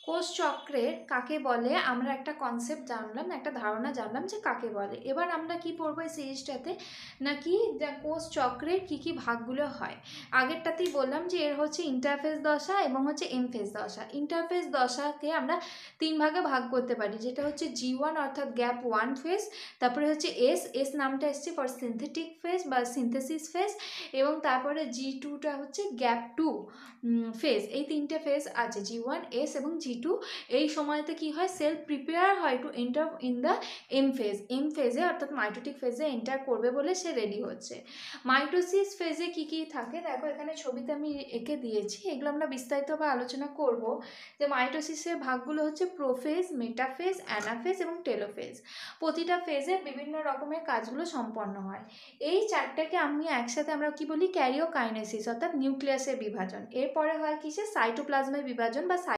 কোষ চক্রের কাকে বলে আমরা একটা কনসেপ্ট জানলাম, একটা ধারণা জানলাম যে কাকে বলে। এবার আমরা কি পড়বো এই সিরিজটাতে, নাকি কোষ চক্রের কি কি ভাগগুলো হয়। আগেরটাতেই বললাম যে এর হচ্ছে ইন্টারফেজ দশা এবং হচ্ছে এমফেজ দশা। ইন্টারফেজ দশাকে আমরা 3 ভাগে ভাগ করতে পারি, যেটা হচ্ছে G1 অর্থাৎ গ্যাপ 1 ফেজ, তারপরে হচ্ছে এস নামটা এসছে ফর সিনথেটিক ফেজ বা সিনথেসিস ফেজ, এবং তারপরে G2টা হচ্ছে গ্যাপ 2 ফেজ। এই 3টে ফেজ আছে, G1, S এবং G2। এই সময়তে কি হয়, সেল প্রিপেয়ার হয় to enter in the M ফেজে অর্থাৎ মাইটোটিক ফেজে এন্টার করবে বলে সে রেডি হচ্ছে। মাইটোসিস ফেজে কি কি থাকে দেখো, এখানে ছবিতে আমি এঁকে দিয়েছি, এগুলো আমরা বিস্তারিতভাবে আলোচনা করব। যে মাইটোসিসের ভাগগুলো হচ্ছে প্রোফেজ, মেটাফেজ, অ্যানাফেজ এবং টেলোফেজ। প্রতিটা ফেজে বিভিন্ন রকমের কাজগুলো সম্পন্ন হয়। এই চারটাকে আমি একসাথে আমরা কি বলি, ক্যারিওকাইনেসিস অর্থাৎ নিউক্লিয়াসের বিভাজন। এরপরে হয় কিসে, সাইটোপ্লাজমের বিভাজন বা